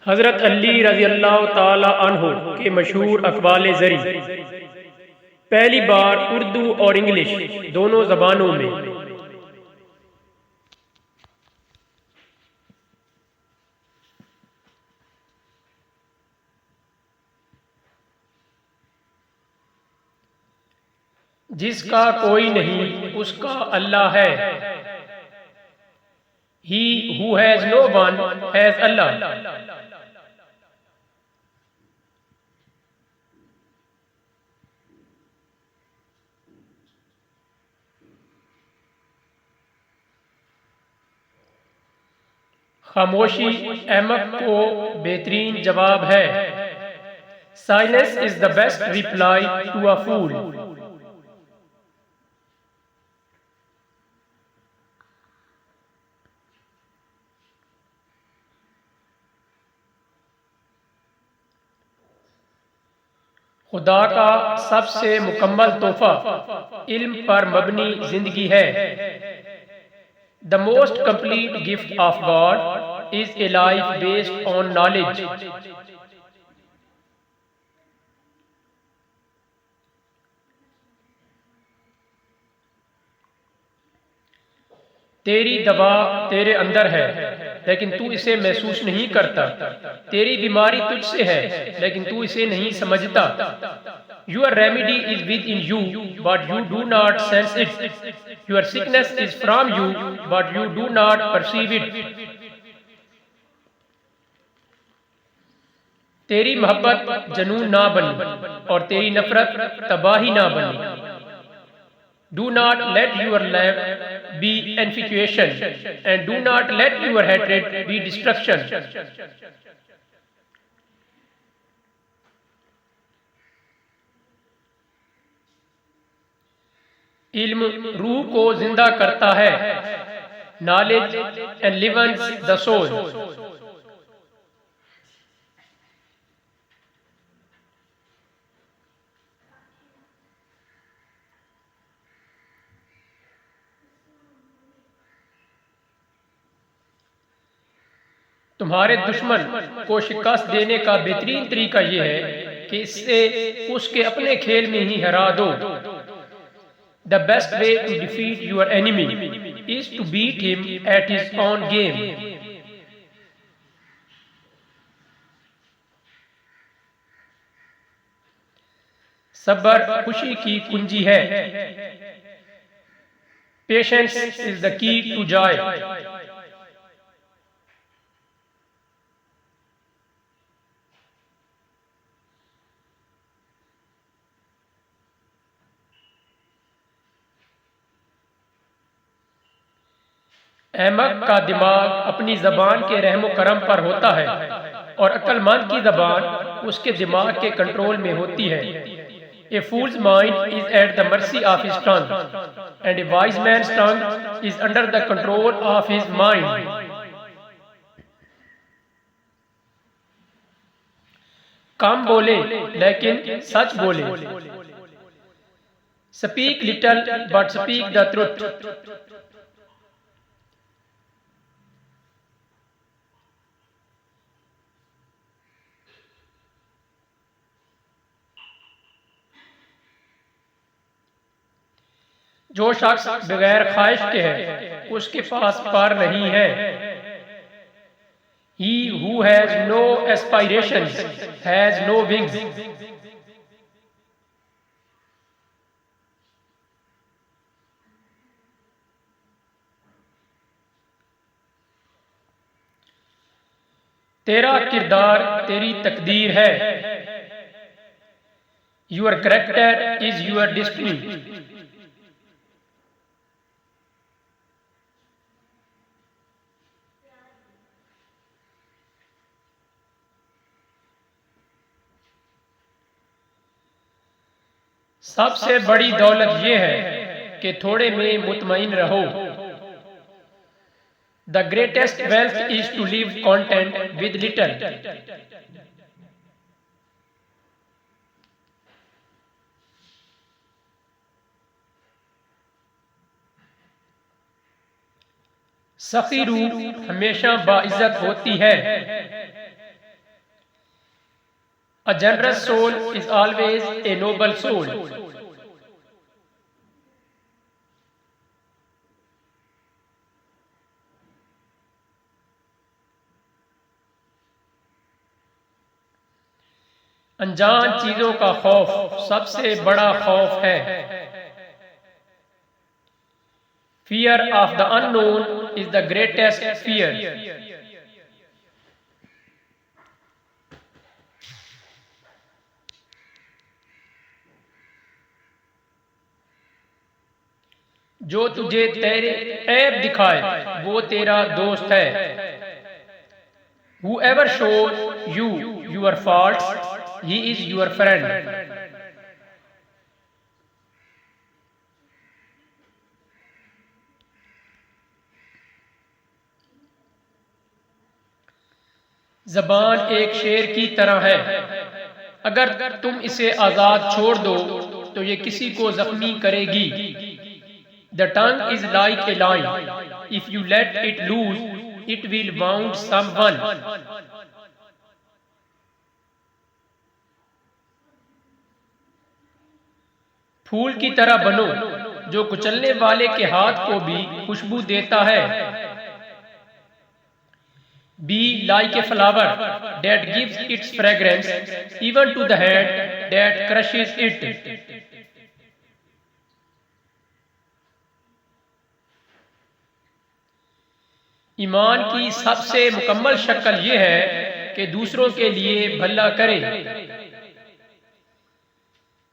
हज़रत अली रज़ी अल्लाह ताला अन्हु के मशहूर अक़वाल ज़री पहली बार उर्दू और इंग्लिश दोनों ज़बानों में जिसका कोई नहीं उसका अल्लाह है। He who has no one has Allah. खामोशी अहमक को बेहतरीन जवाब है। Silence is the best reply to a fool. खुदा का सबसे मुकम्मल तोहफा इल्म पर मबनी जिंदगी है। The most complete gift of God is a life based on knowledge. तेरी दवा तेरे अंदर है लेकिन तू इसे महसूस नहीं करता। तेरी बीमारी तुझसे है लेकिन तू इसे नहीं समझता। Your remedy is with in you but you do not sense it. Your sickness is from you but you do not perceive it. तेरी मोहब्बत जनून ना बनी और तेरी नफरत तबाही ना बनी। Do not let your love be infatuation, and do not let your hatred be destruction. इल्म रूह को जिंदा करता है। Knowledge enlivens the soul. तुम्हारे दुश्मन को शिकस्त देने का बेहतरीन तरीका यह है कि इससे उसके अपने खेल में ही हरा दो। The best way to defeat your enemy is to beat him at his own game. सब्र खुशी की कुंजी है। Patience is the key to joy. अहमक का दिमाग अपनी जबान के रहमो करम पर होता है और अक्लमंद की जबान उसके दिमाग के कंट्रोल में होती है। A fool's mind is at the mercy of his tongue and a wise man's tongue is under the control of his mind. कम बोले लेकिन सच बोले। Speak little but speak the truth. जो शख्स बगैर ख्वाहिश के है उसके पास पार नहीं है। He who has no aspirations has no wings. तेरा किरदार तेरी तकदीर है। Your character is your destiny. सबसे बड़ी दौलत यह है कि थोड़े में मुतमईन रहो। The greatest wealth is to live content with little. सखी रूह हमेशा बाइज्जत होती है। A generous soul is always a noble soul. अनजान चीजों का खौफ सबसे बड़ा खौफ है। Fear of the unknown is the greatest fear. जो तुझे तेरे ऐब दिखाए वो तेरा दोस्त है। Whoever shows you your faults, he is your friend. ज़बान एक शेर की तरह है, अगर तुम इसे आजाद छोड़ दो तो ये किसी को जख्मी करेगी। The tongue is like a lion. If you let it loose, it will wound someone. फूल की तरह बनो जो कुचलने वाले के हाथ को भी खुशबू देता है। Be like a flower that gives its fragrance even to the hand that crushes it. ईमान की सबसे मुकम्मल शक्ल यह है कि दूसरों के लिए भला करें।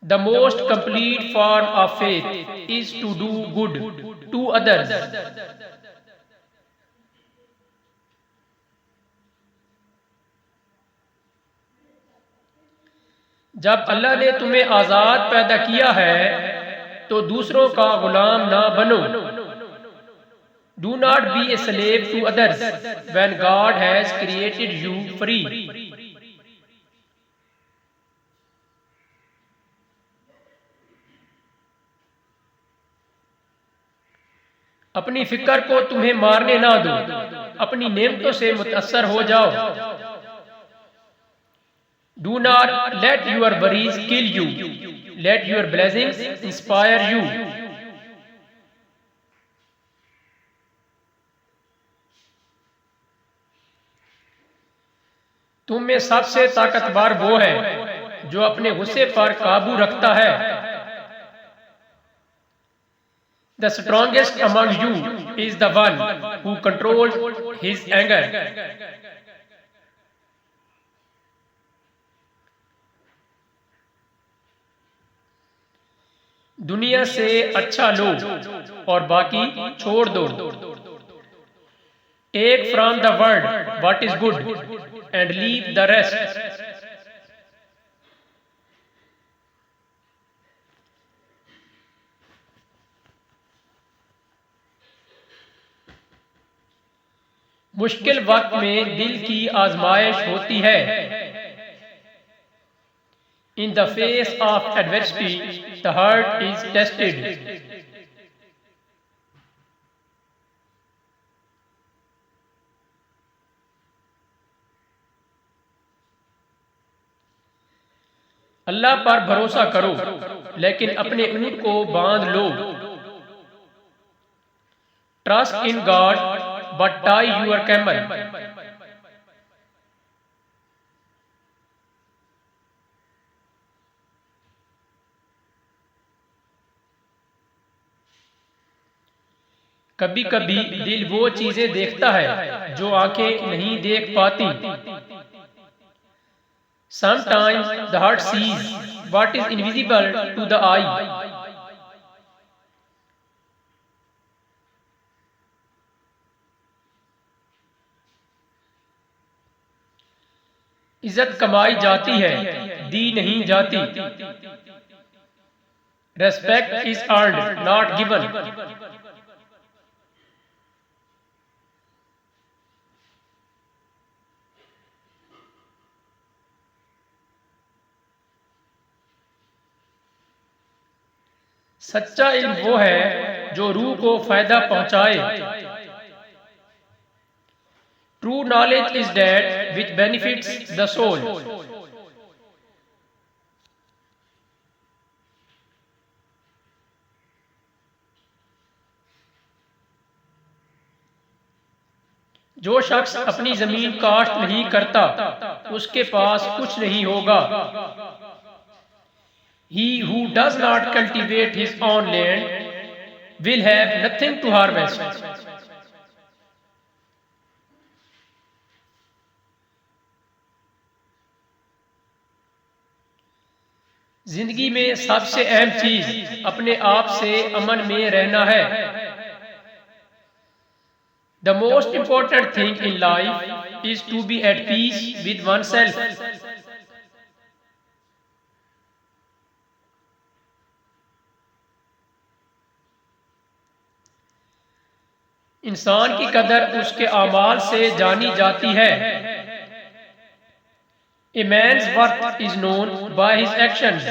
The most complete form of faith is to do good to others. जब अल्लाह ने तुम्हें आजाद पैदा किया है तो दूसरों का गुलाम ना बनो। Do not be a slave to others when God has created you free. अपनी फिक्र को तुम्हें मारने ना दो, अपनी नेमतों से मुतअस्सर हो जाओ। Do not let your worries kill you. Let your blessings inspire you. तुम में सबसे ताकतवर वो है जो अपने गुस्से पर काबू रखता है। The strongest among you is the one who controls his anger. दुनिया से अच्छा लो और बाकी छोड़ दो। Take from the world what is good and leave the rest. मुश्किल वक्त में दिल की आजमाइश होती है। In the face of adversity, the heart is tested. अल्लाह पर भरोसा करो लेकिन अपने ऊंट को बांध लो। Trust in God but tie your camel. कभी कभी दिल वो चीजें देखता है जो आंखें नहीं देख पाती। Sometimes the heart sees what is invisible to the eye. इज्जत कमाई जाती है, दी नहीं जाती। Respect is earned, not given. सच्चा इल्म वो है जो रूह को फायदा पहुंचाए। True knowledge is that which benefits the soul. जो शख्स अपनी जमीन काश्त नहीं करता उसके पास कुछ नहीं होगा। He who does not cultivate his own land will have nothing to harvest. जिंदगी में सबसे अहम चीज अपने आप से अमन में रहना है। The most important thing in life is to be at peace with oneself. इंसान की कदर उसके आमाल से जानी जाती है। A man's worth is known by his actions.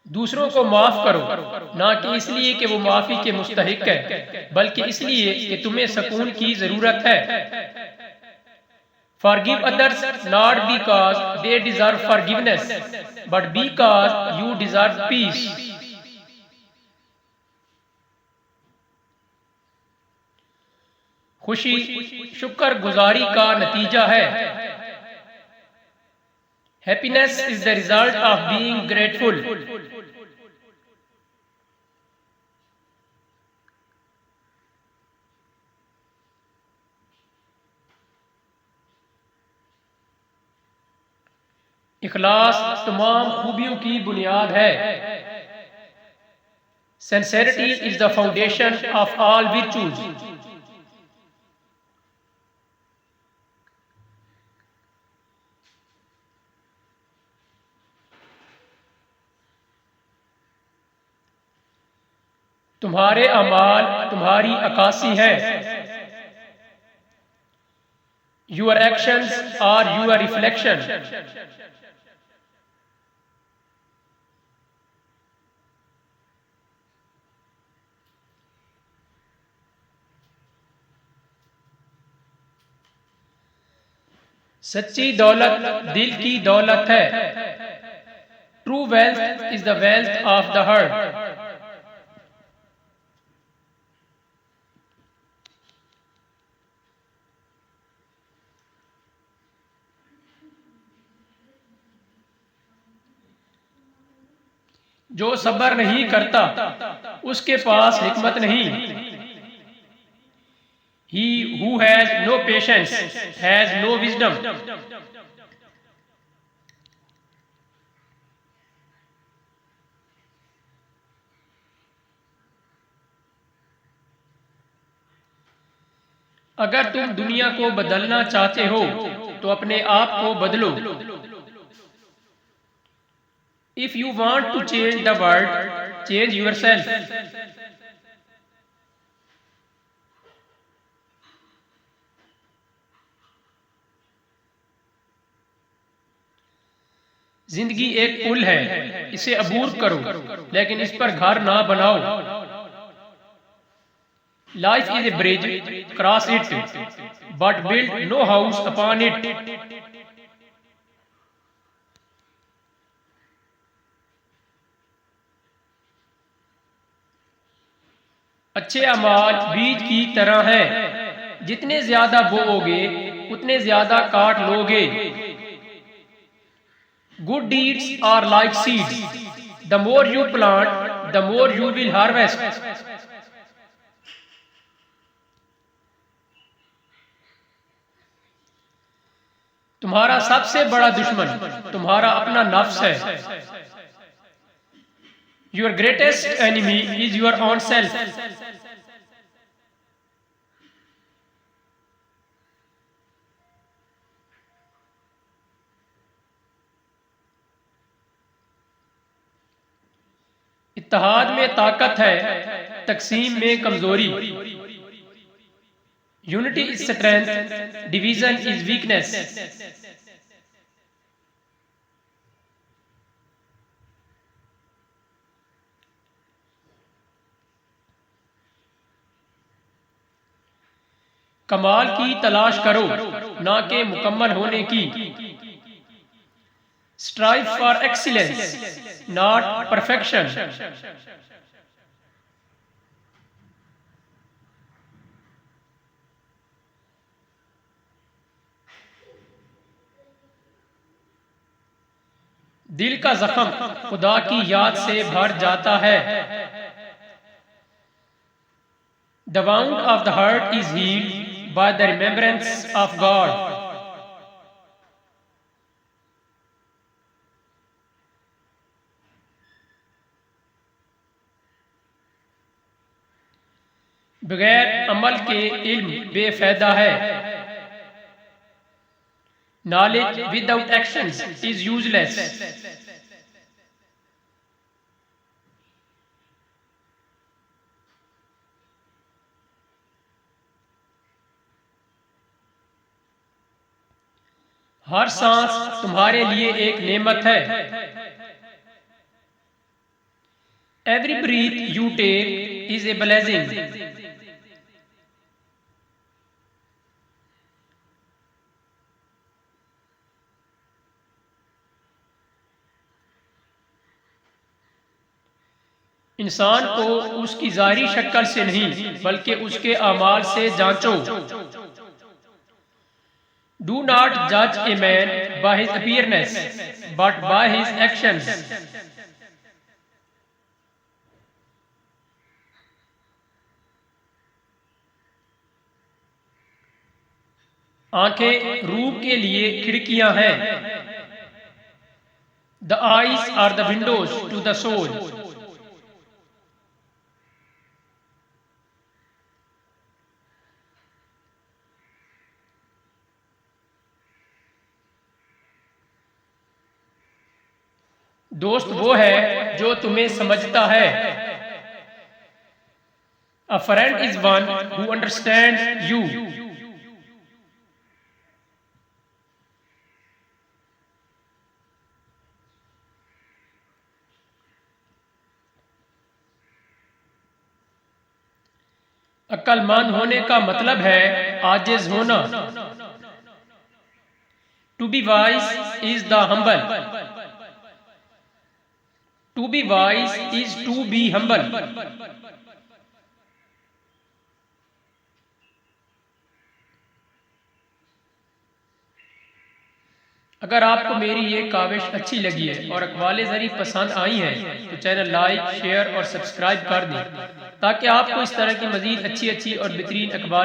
दूसरों को माफ करो, ना कि इसलिए कि वो माफी के मुस्तहिक है, बल्कि इसलिए कि तुम्हें सुकून की जरूरत है। Forgive others not because they deserve forgiveness, but because you deserve peace. खुशी शुक्र गुजारी का नतीजा है। Happiness is the result of being grateful. इखलास तमाम खूबियों की बुनियाद है। Sincerity is the foundation of all virtues. तुम्हारे अमाल तुम्हारी अकासी है। Your actions are your reflection. सच्ची दौलत दिल की दौलत है। True wealth is the wealth of the heart. जो सब्र नहीं करता उसके पास हिकमत नहीं। He who has no patience has no wisdom. अगर तुम दुनिया को बदलना चाहते हो तो अपने आप को बदलो। If you want to change the world, change yourself. जिंदगी एक पुल है, इसे अबूर करो, लेकिन इस पर घर ना बनाओ। Life is a bridge, cross it, but build no house upon it. अच्छे अमाल बीज की तरह है, जितने ज्यादा बोओगे उतने ज्यादा काट लोगे। Good deeds are like seeds. The more you plant, the more you will harvest. तुम्हारा सबसे बड़ा दुश्मन तुम्हारा अपना नफ्स है। Your greatest enemy is your own self. इत्तेहाद में ताकत है, तकसीम में कमजोरी। Unity is strength, division is weakness. कमाल की तलाश करो, ना कि मुकम्मल होने की। Strive for excellence, not perfection. दिल का जख्म खुदा की याद से भर जाता है। The wound of the heart is healed by the remembrance of God. बगैर अमल के इल्म बेफायदा है। Knowledge without actions is useless. हर सांस तुम्हारे लिए एक नेमत है। Every breath you take is a blessing. इंसान को उसकी ज़ाहिरी शक्ल से नहीं बल्कि उसके अमाल से जांचो। Do not judge a man by his appearance, but by his actions. आंखें रूह के लिए खिड़कियां हैं। The eyes are the windows to the soul. दोस्त वो है जो तुम्हें समझता है। A friend is one who understands you. अक्लमंद होने का मतलब है आजिज होना। To be wise is the humble. To be wise is to be humble. अगर आपको मेरी ये काविश अच्छी लगी है और अक़वाले ज़री पसंद आई हैं तो चैनल लाइक, शेयर और सब्सक्राइब कर दें ताकि आपको इस तरह की मज़ीद अच्छी और बेहतरीन अक़वाल